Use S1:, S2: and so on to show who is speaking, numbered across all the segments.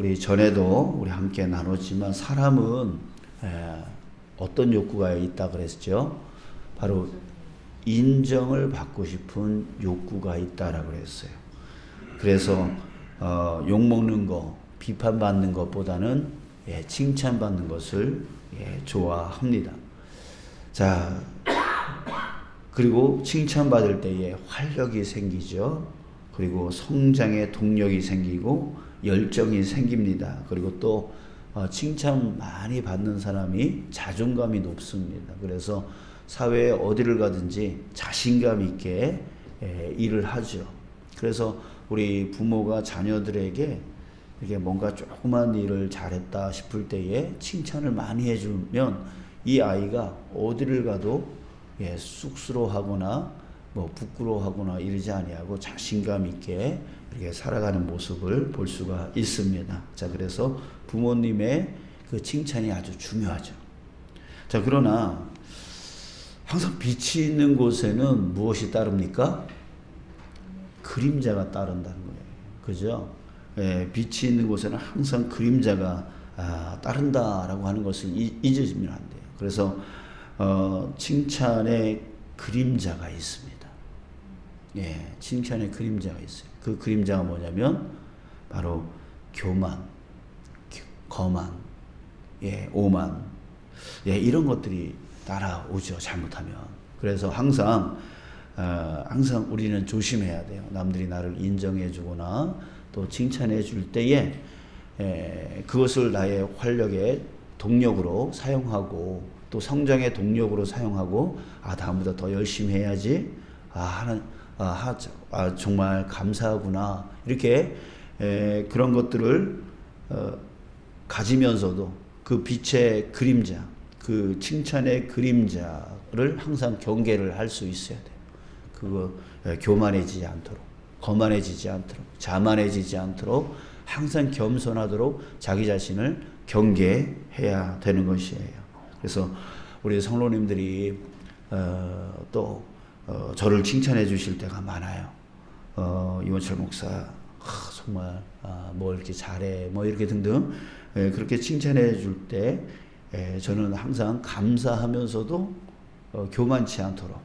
S1: 우리 전에도 우리 함께 나눴지만 사람은 어떤 욕구가 있다 그랬죠? 바로 인정을 받고 싶은 욕구가 있다라고 그랬어요. 그래서 욕먹는 거, 비판받는 것보다는 칭찬받는 것을 좋아합니다. 자, 그리고 칭찬받을 때에 활력이 생기죠. 그리고 성장의 동력이 생기고 열정이 생깁니다. 그리고 또 칭찬 많이 받는 사람이 자존감이 높습니다. 그래서 사회에 어디를 가든지 자신감 있게 일을 하죠. 그래서 우리 부모가 자녀들에게 이게 뭔가 조그만 일을 잘했다 싶을 때에 칭찬을 많이 해주면 이 아이가 어디를 가도 쑥스러워하거나 부끄러워하거나 이러지 아니하고 자신감 있게 이렇게 살아가는 모습을 볼 수가 있습니다. 자, 그래서 부모님의 그 칭찬이 아주 중요하죠. 자, 그러나 항상 빛이 있는 곳에는 무엇이 따릅니까? 그림자가 따른다는 거예요. 그죠? 빛이 있는 곳에는 항상 그림자가 따른다라고 하는 것을 잊으시면 안 돼요. 그래서 칭찬의 그림자가 있습니다. 칭찬의 그림자가 있어요. 그 그림자가 뭐냐면 바로 교만, 거만, 오만, 이런 것들이 따라오죠. 잘못하면. 그래서 항상 우리는 조심해야 돼요. 남들이 나를 인정해주거나 또 칭찬해줄 때에 그것을 나의 활력의 동력으로 사용하고 또 성장의 동력으로 사용하고 다음보다 더 열심히 해야지. 정말 감사하구나. 이렇게 그런 것들을 가지면서도 그 빛의 그림자, 그 칭찬의 그림자를 항상 경계를 할 수 있어야 돼요. 그거 교만해지지 않도록, 거만해지지 않도록, 자만해지지 않도록 항상 겸손하도록 자기 자신을 경계해야 되는 것이에요. 그래서 우리 성로님들이 또 저를 칭찬해 주실 때가 많아요. 이원철 목사 정말 뭐 이렇게 잘해 뭐 이렇게 등등 그렇게 칭찬해 줄 때 저는 항상 감사하면서도 교만치 않도록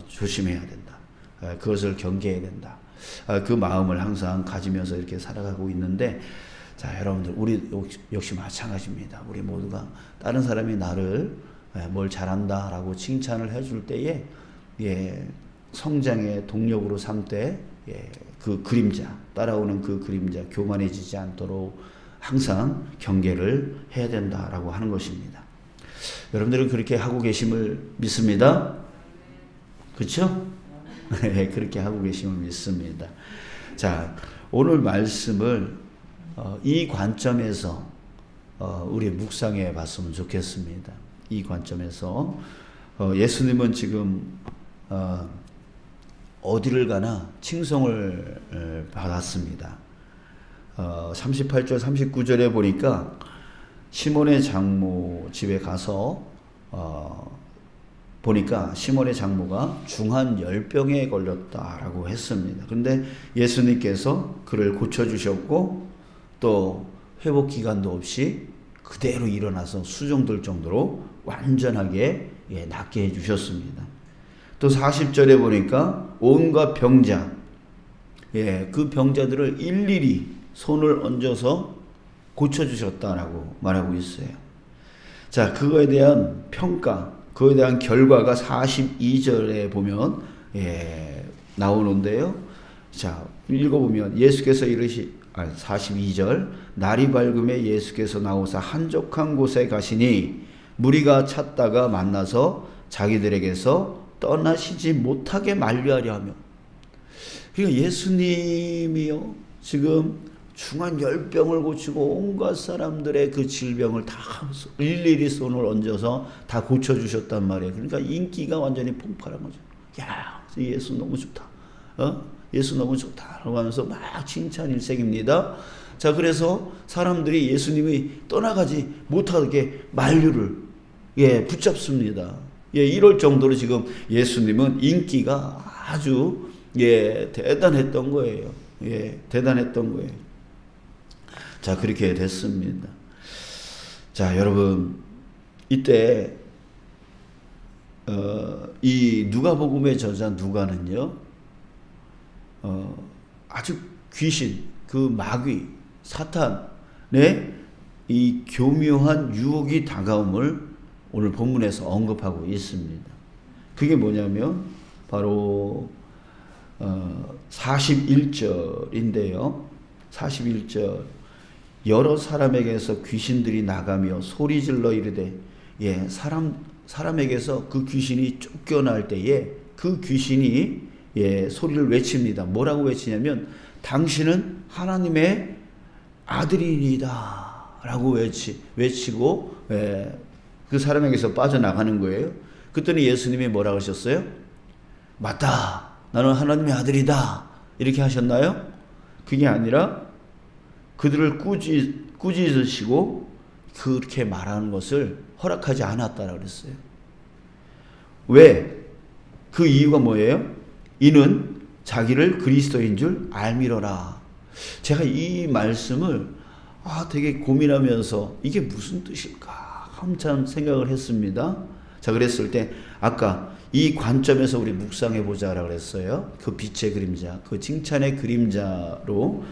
S1: 조심해야 된다. 그것을 경계해야 된다. 그 마음을 항상 가지면서 이렇게 살아가고 있는데, 자, 여러분들 우리 역시 마찬가지입니다. 우리 모두가 다른 사람이 나를 뭘 잘한다라고 칭찬을 해줄 때에 성장의 동력으로 삼되 그 그림자, 따라오는 그 그림자, 교만해지지 않도록 항상 경계를 해야 된다라고 하는 것입니다. 여러분들은 그렇게 하고 계심을 믿습니다. 그렇죠? 그렇게 하고 계심을 믿습니다. 자, 오늘 말씀을 이 관점에서 우리 묵상해 봤으면 좋겠습니다. 이 관점에서 예수님은 지금 어디를 가나 칭송을 받았습니다. 38절 39절에 보니까 시몬의 장모 집에 가서 보니까 시몬의 장모가 중한 열병에 걸렸다라고 했습니다. 그런데 예수님께서 그를 고쳐주셨고 또 회복 기간도 없이 그대로 일어나서 수종들 정도로 완전하게 낫게 해주셨습니다. 또 40절에 보니까 온갖 병자, 그 병자들을 일일이 손을 얹어서 고쳐주셨다라고 말하고 있어요. 자, 그거에 대한 평가, 그거에 대한 결과가 42절에 보면 나오는데요. 자, 읽어보면 예수께서 42절, 날이 밝음에 예수께서 나오사 한적한 곳에 가시니 무리가 찾다가 만나서 자기들에게서 떠나시지 못하게 만류하려 하며. 그러니까 예수님이요, 지금 중한 열병을 고치고 온갖 사람들의 그 질병을 다 일일이 손을 얹어서 다 고쳐주셨단 말이에요. 그러니까 인기가 완전히 폭발한 거죠. 야, 예수 너무 좋다. 예수 너무 좋다. 라고 하면서 막 칭찬 일색입니다. 자, 그래서 사람들이 예수님이 떠나가지 못하게 만류를 붙잡습니다. 이럴 정도로 지금 예수님은 인기가 아주 대단했던 거예요. 대단했던 거예요. 자, 그렇게 됐습니다. 자, 여러분, 이때 이 누가복음의 저자 누가는요, 아주 귀신, 그 마귀, 사탄의 이 교묘한 유혹이 다가옴을 오늘 본문에서 언급하고 있습니다. 그게 뭐냐면 바로 41절인데요. 41절, 여러 사람에게서 귀신들이 나가며 소리질러 이르되, 사람에게서 그 귀신이 쫓겨날 때에 그 귀신이 소리를 외칩니다. 뭐라고 외치냐면 당신은 하나님의 아들이니이다 라고 외치고 그 사람에게서 빠져나가는 거예요. 그랬더니 예수님이 뭐라고 하셨어요? 맞다, 나는 하나님의 아들이다, 이렇게 하셨나요? 그게 아니라 그들을 꾸짖으시고 그렇게 말하는 것을 허락하지 않았다라고 그랬어요. 왜? 그 이유가 뭐예요? 이는 자기를 그리스도인 줄 알미러라. 제가 이 말씀을 되게 고민하면서 이게 무슨 뜻일까 한참 생각을 했습니다. 자, 그랬을 때 아까 이 관점에서 우리 묵상해 보자라고 그랬어요. 그 빛의 그림자, 그 칭찬의 그림자로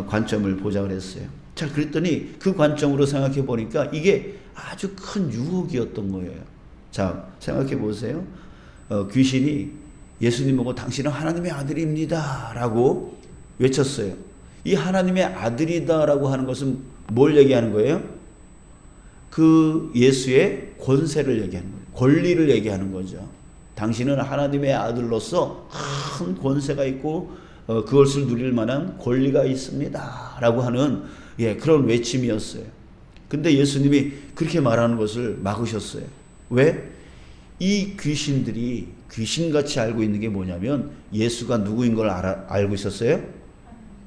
S1: 관점을 보자 그랬어요. 자, 그랬더니 그 관점으로 생각해 보니까 이게 아주 큰 유혹이었던 거예요. 자, 생각해 보세요. 귀신이 예수님 보고 당신은 하나님의 아들입니다 라고 외쳤어요. 이 하나님의 아들이다 라고 하는 것은 뭘 얘기하는 거예요? 그 예수의 권세를 얘기하는 거예요. 권리를 얘기하는 거죠. 당신은 하나님의 아들로서 큰 권세가 있고 그것을 누릴 만한 권리가 있습니다 라고 하는 그런 외침이었어요. 근데 예수님이 그렇게 말하는 것을 막으셨어요. 왜? 이 귀신들이 귀신같이 알고 있는 게 뭐냐면 예수가 누구인 걸 알고 있었어요?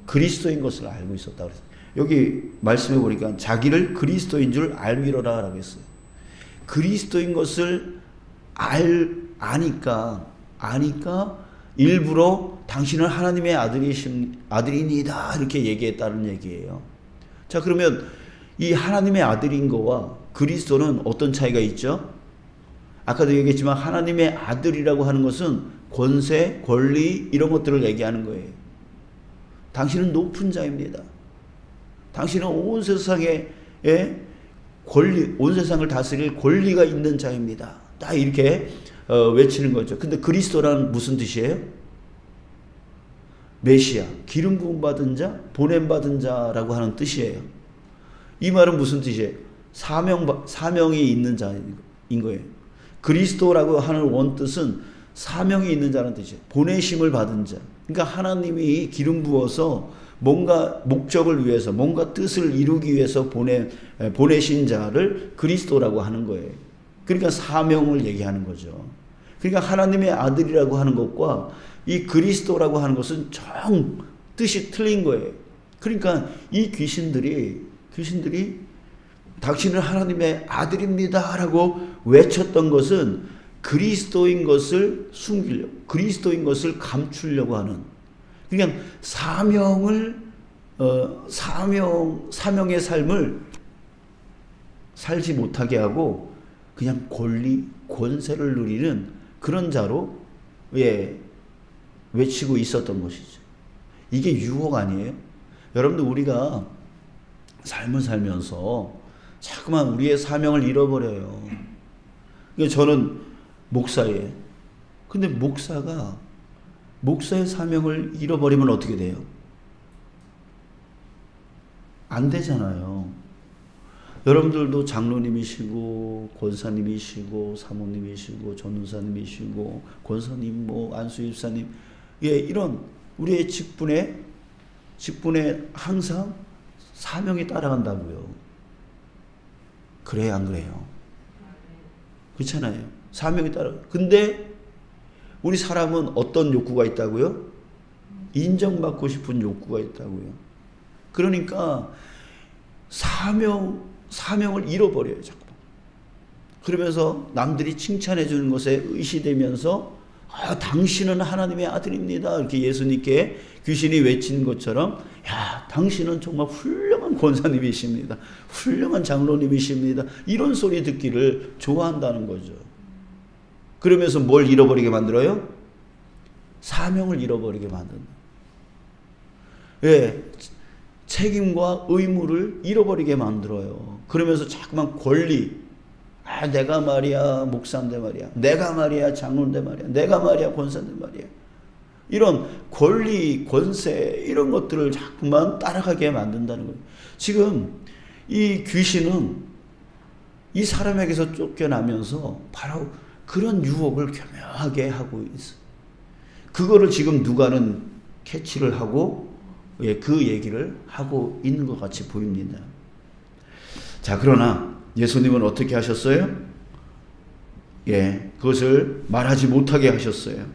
S1: 그리스도인 것을 알고 있었다고 그랬어요. 여기 말씀해 보니까 자기를 그리스도인 줄 알미러라 라고 했어요. 그리스도인 것을 아니까 일부러 당신은 하나님의 아들이니다 이렇게 얘기했다는 얘기예요. 자, 그러면 이 하나님의 아들인 거와 그리스도는 어떤 차이가 있죠? 아까도 얘기했지만 하나님의 아들이라고 하는 것은 권세, 권리 이런 것들을 얘기하는 거예요. 당신은 높은 자입니다. 당신은 온 세상의 권리, 온 세상을 다스릴 권리가 있는 자입니다. 딱 이렇게 외치는 거죠. 근데 그리스도란 무슨 뜻이에요? 메시아, 기름 부음 받은 자, 보냄 받은 자라고 하는 뜻이에요. 이 말은 무슨 뜻이에요? 사명이 있는 자인 거예요. 그리스도라고 하는 원뜻은 사명이 있는 자라는 뜻이에요. 보내심을 받은 자. 그러니까 하나님이 기름 부어서 뭔가 목적을 위해서, 뭔가 뜻을 이루기 위해서 보내신 자를 그리스도라고 하는 거예요. 그러니까 사명을 얘기하는 거죠. 그러니까 하나님의 아들이라고 하는 것과 이 그리스도라고 하는 것은 정 뜻이 틀린 거예요. 그러니까 이 귀신들이 당신은 하나님의 아들입니다 라고 외쳤던 것은 그리스도인 것을 숨기려고, 그리스도인 것을 감추려고 하는, 그냥 사명의 삶을 살지 못하게 하고 그냥 권리, 권세를 누리는 그런 자로 외치고 있었던 것이죠. 이게 유혹 아니에요? 여러분들, 우리가 삶을 살면서 자꾸만 우리의 사명을 잃어버려요. 그러니까 저는 목사예요. 근데 목사의 사명을 잃어버리면 어떻게 돼요? 안 되잖아요. 여러분들도 장로님이시고 권사님이시고 사모님이시고 전도사님이시고 권사님, 안수집사님, 이런 우리의 직분에 항상 사명이 따라간다고요. 그래요, 안 그래요? 그렇잖아요. 사명이 따라. 근데 우리 사람은 어떤 욕구가 있다고요? 인정받고 싶은 욕구가 있다고요. 그러니까 사명을 잃어버려요, 자꾸. 그러면서 남들이 칭찬해 주는 것에 의시되면서 당신은 하나님의 아들입니다. 이렇게 예수님께 귀신이 외친 것처럼, 야, 당신은 정말 훌륭한 권사님이십니다. 훌륭한 장로님이십니다. 이런 소리 듣기를 좋아한다는 거죠. 그러면서 뭘 잃어버리게 만들어요? 사명을 잃어버리게 만든다. 예, 책임과 의무를 잃어버리게 만들어요. 그러면서 자꾸만 권리, 내가 말이야 목사인데 말이야, 내가 말이야 장로인데 말이야, 내가 말이야 권사인데 말이야, 이런 권리, 권세 이런 것들을 자꾸만 따라가게 만든다는 거예요. 지금 이 귀신은 이 사람에게서 쫓겨나면서 바로 그런 유혹을 교묘하게 하고 있어요. 그거를 지금 누가는 캐치를 하고 그 얘기를 하고 있는 것 같이 보입니다. 자, 그러나 예수님은 어떻게 하셨어요? 그것을 말하지 못하게 하셨어요.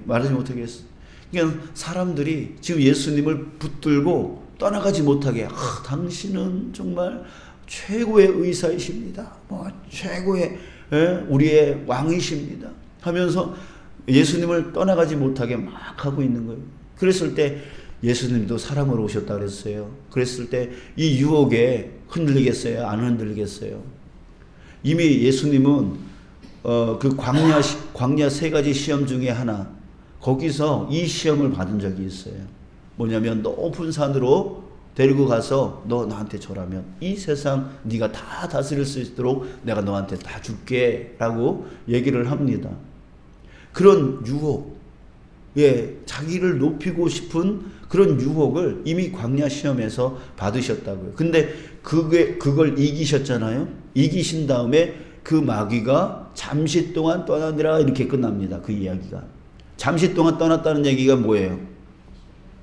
S1: 말하지 못하게 했어요. 그러니까 사람들이 지금 예수님을 붙들고 떠나가지 못하게, 당신은 정말 최고의 의사이십니다. 최고의 우리의 왕이십니다. 하면서 예수님을 떠나가지 못하게 막 하고 있는 거예요. 그랬을 때 예수님도 사람으로 오셨다 그랬어요. 그랬을 때 이 유혹에 흔들리겠어요? 안 흔들리겠어요? 이미 예수님은 그 광야 세 가지 시험 중에 하나, 거기서 이 시험을 받은 적이 있어요. 뭐냐면 높은 산으로 데리고 가서 너 나한테 절하면 이 세상 네가 다 다스릴 수 있도록 내가 너한테 다 줄게 라고 얘기를 합니다. 그런 유혹, 자기를 높이고 싶은 그런 유혹을 이미 광야 시험에서 받으셨다고요. 근데 그걸 이기셨잖아요. 이기신 다음에 그 마귀가 잠시 동안 떠나니라 이렇게 끝납니다. 그 이야기가. 잠시 동안 떠났다는 얘기가 뭐예요?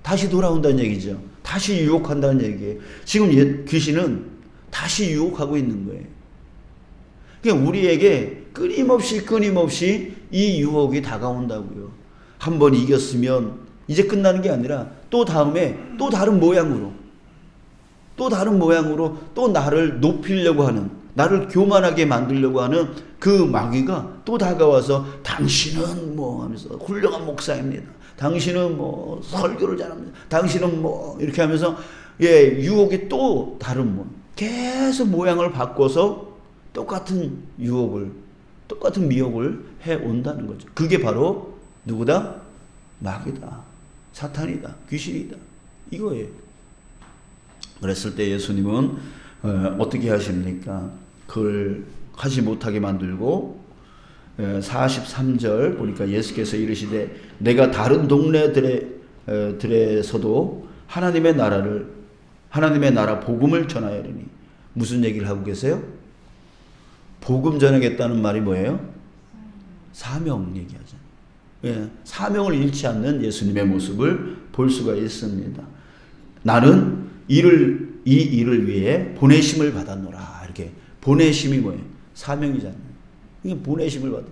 S1: 다시 돌아온다는 얘기죠. 다시 유혹한다는 얘기예요. 지금 귀신은 다시 유혹하고 있는 거예요. 그러니까 우리에게 끊임없이 이 유혹이 다가온다고요. 한번 이겼으면 이제 끝나는 게 아니라 또 다음에 또 다른 모양으로 또 나를 높이려고 하는, 나를 교만하게 만들려고 하는 그 마귀가 또 다가와서 당신은 뭐 하면서 훌륭한 목사입니다. 당신은 뭐 설교를 잘합니다. 당신은 뭐 이렇게 하면서 유혹이 또 다른 계속 모양을 바꿔서 똑같은 미혹을 해 온다는 거죠. 그게 바로 누구다? 마귀다. 사탄이다. 귀신이다. 이거예요. 그랬을 때 예수님은 어떻게 하십니까? 그걸 하지 못하게 만들고 43절 보니까 예수께서 이르시되 내가 다른 동네들에서도 하나님의 나라 복음을 전하여리니. 무슨 얘기를 하고 계세요? 복음 전하겠다는 말이 뭐예요? 사명 얘기하잖아요. 사명을 잃지 않는 예수님의 모습을 볼 수가 있습니다. 나는 이 일을 위해 보내심을 받았노라. 이렇게 보내심이 뭐예요? 사명이잖아요. 이게 보내심을 받은.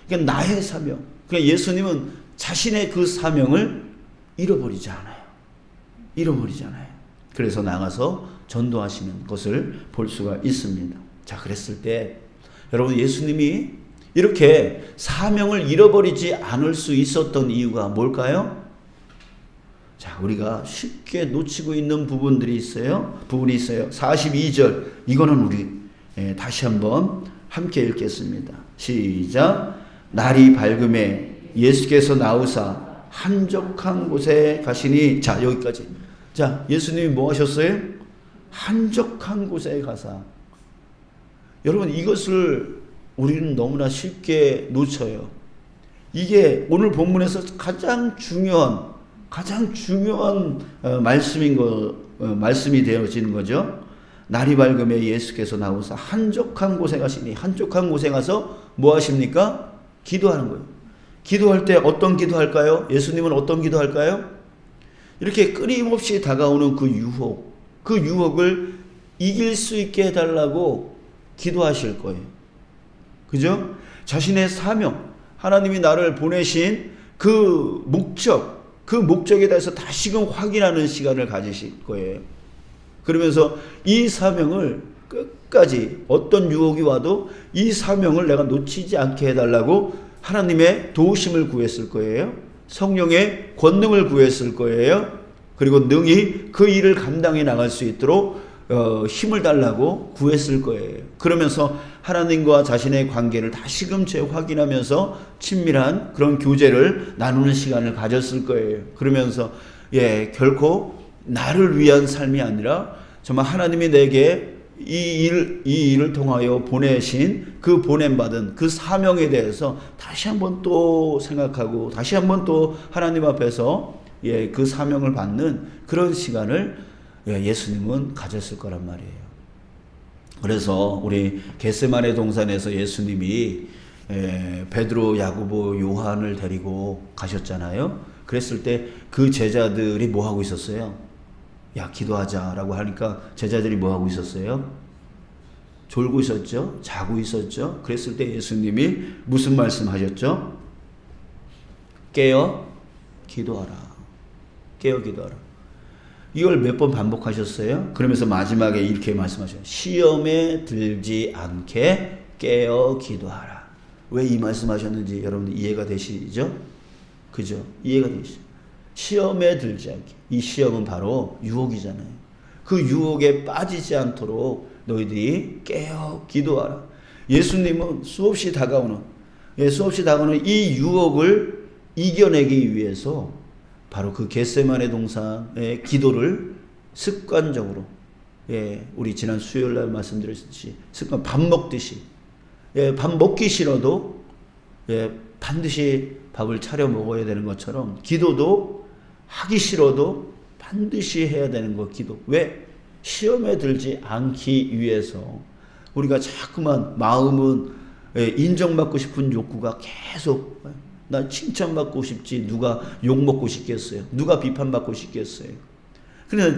S1: 그러니까 나의 사명. 그러니까 예수님은 자신의 그 사명을 잃어버리지 않아요. 그래서 나가서 전도하시는 것을 볼 수가 있습니다. 자, 그랬을 때 여러분, 예수님이 이렇게 사명을 잃어버리지 않을 수 있었던 이유가 뭘까요? 자, 우리가 쉽게 놓치고 있는 부분이 있어요. 42절. 이거는 우리 다시 한번 함께 읽겠습니다. 시작. 날이 밝음에 예수께서 나우사 한적한 곳에 가시니. 자, 여기까지. 자, 예수님이 뭐 하셨어요? 한적한 곳에 가사. 여러분, 이것을 우리는 너무나 쉽게 놓쳐요. 이게 오늘 본문에서 가장 중요한 말씀이 되어지는 거죠. 날이 밝음에 예수께서 나오사 한적한 곳에 가시니. 한적한 곳에 가서 뭐 하십니까? 기도하는 거예요. 기도할 때 어떤 기도할까요? 예수님은 어떤 기도할까요? 이렇게 끊임없이 다가오는 그 유혹을 이길 수 있게 해달라고 기도하실 거예요. 그죠? 자신의 사명, 하나님이 나를 보내신 그 목적에 대해서 다시금 확인하는 시간을 가지실 거예요. 그러면서 이 사명을 끝까지 어떤 유혹이 와도 이 사명을 내가 놓치지 않게 해달라고 하나님의 도우심을 구했을 거예요. 성령의 권능을 구했을 거예요. 그리고 능히 그 일을 감당해 나갈 수 있도록 힘을 달라고 구했을 거예요. 그러면서 하나님과 자신의 관계를 다시금 재확인하면서 친밀한 그런 교제를 나누는 시간을 가졌을 거예요. 그러면서 결코 나를 위한 삶이 아니라 정말 하나님이 내게 이 일을 통하여 보내신 그 보냄받은 그 사명에 대해서 다시 한번 또 생각하고 다시 한번 또 하나님 앞에서 그 사명을 받는 그런 시간을 예수님은 가졌을 거란 말이에요. 그래서 우리 겟세마네 동산에서 예수님이 베드로, 야고보, 요한을 데리고 가셨잖아요. 그랬을 때 그 제자들이 뭐 하고 있었어요? 야, 기도하자라고 하니까 제자들이 뭐 하고 있었어요? 졸고 있었죠? 자고 있었죠? 그랬을 때 예수님이 무슨 말씀하셨죠? 깨어 기도하라. 깨어 기도하라. 이걸 몇 번 반복하셨어요? 그러면서 마지막에 이렇게 말씀하셔요. 시험에 들지 않게 깨어 기도하라. 왜 이 말씀하셨는지 여러분들 이해가 되시죠? 그죠? 이해가 되시죠? 시험에 들지 않게. 이 시험은 바로 유혹이잖아요. 그 유혹에 빠지지 않도록 너희들이 깨어 기도하라. 예수님은 수없이 다가오는 이 유혹을 이겨내기 위해서 바로 그 겟세마네 동산의 기도를 습관적으로 우리 지난 수요일 날 말씀드렸듯이 습관 밥 먹듯이 밥 먹기 싫어도 반드시 밥을 차려 먹어야 되는 것처럼 기도도 하기 싫어도 반드시 해야 되는 거 기도. 왜? 시험에 들지 않기 위해서. 우리가 자꾸만 마음은 인정받고 싶은 욕구가 계속 난 칭찬받고 싶지 누가 욕먹고 싶겠어요? 누가 비판받고 싶겠어요? 그래서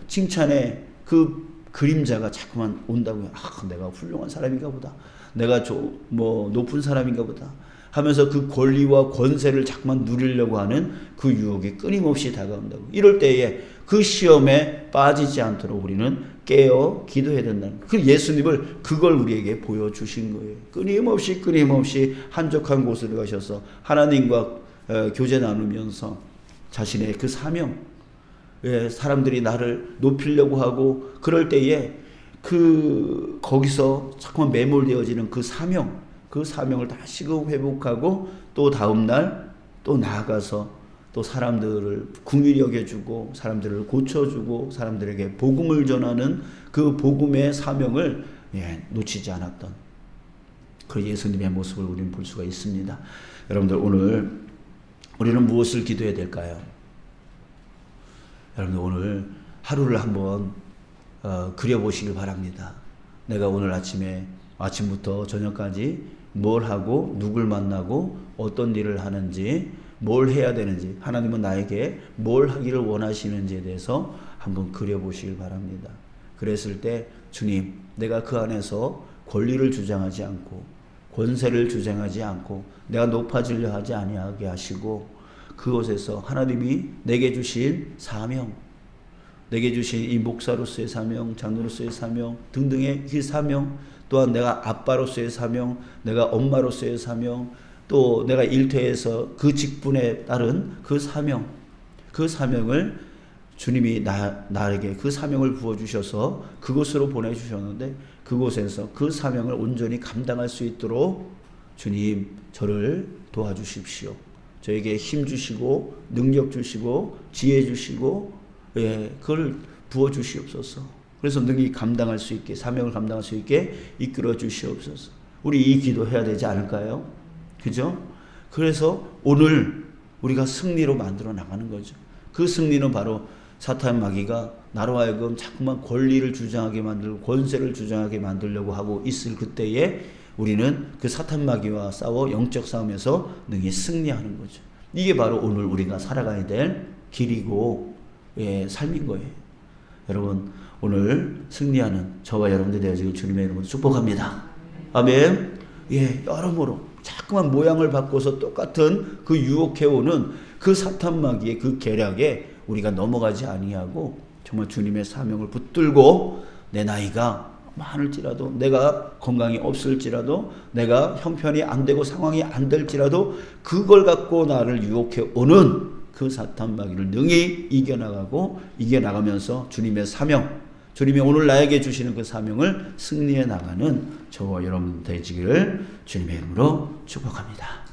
S1: 칭찬에 그 그림자가 자꾸만 온다고요. 내가 훌륭한 사람인가 보다. 내가 높은 사람인가 보다. 하면서 그 권리와 권세를 자꾸만 누리려고 하는 그 유혹이 끊임없이 다가온다고. 이럴 때에 그 시험에 빠지지 않도록 우리는 깨어 기도해야 된다는 거예요. 그 예수님을 그걸 우리에게 보여주신 거예요. 끊임없이 한적한 곳으로 가셔서 하나님과 교제 나누면서 자신의 그 사명, 사람들이 나를 높이려고 하고 그럴 때에 거기서 자꾸만 매몰되어지는 그 사명을 다시금 회복하고 또 다음날 또 나아가서 또 사람들을 긍휼히 여겨주고 사람들을 고쳐주고 사람들에게 복음을 전하는 그 복음의 사명을 놓치지 않았던 그 예수님의 모습을 우리는 볼 수가 있습니다. 여러분들 오늘 우리는 무엇을 기도해야 될까요? 여러분들 오늘 하루를 한번 그려보시길 바랍니다. 내가 오늘 아침부터 저녁까지 뭘 하고 누굴 만나고 어떤 일을 하는지 뭘 해야 되는지 하나님은 나에게 뭘 하기를 원하시는지에 대해서 한번 그려보시길 바랍니다. 그랬을 때 주님 내가 그 안에서 권리를 주장하지 않고 권세를 주장하지 않고 내가 높아지려 하지 아니하게 하시고 그곳에서 하나님이 내게 주신 사명 내게 주신 이 목사로서의 사명 장로로서의 사명 등등의 그 사명 또한 내가 아빠로서의 사명 내가 엄마로서의 사명 또 내가 일터에서 그 직분에 따른 그 사명을 주님이 나에게 그 사명을 부어주셔서 그곳으로 보내주셨는데 그곳에서 그 사명을 온전히 감당할 수 있도록 주님 저를 도와주십시오. 저에게 힘 주시고 능력 주시고 지혜 주시고 그걸 부어주시옵소서. 그래서 능히 감당할 수 있게 사명을 감당할 수 있게 이끌어 주시옵소서. 우리 이 기도해야 되지 않을까요? 그죠? 그래서 오늘 우리가 승리로 만들어 나가는 거죠. 그 승리는 바로 사탄 마귀가 나로 하여금 자꾸만 권리를 주장하게 만들고 권세를 주장하게 만들려고 하고 있을 그때에 우리는 그 사탄 마귀와 싸워 영적 싸움에서 능히 승리하는 거죠. 이게 바로 오늘 우리가 살아가야 될 길이고 삶인 거예요. 여러분 오늘 승리하는 저와 여러분들이 되어지길 주님의 이름으로 축복합니다. 아멘. 여러모로 자꾸만 모양을 바꿔서 똑같은 그 유혹해오는 그 사탄 마귀의 그 계략에 우리가 넘어가지 아니하고 정말 주님의 사명을 붙들고 내 나이가 많을지라도, 내가 건강이 없을지라도, 내가 형편이 안 되고 상황이 안 될지라도 그걸 갖고 나를 유혹해 오는 그 사탄 마귀를 능히 이겨나가고, 이겨나가면서 주님의 사명, 주님이 오늘 나에게 주시는 그 사명을 승리해 나가는 저와 여러분 되시기를 주님의 이름으로 축복합니다.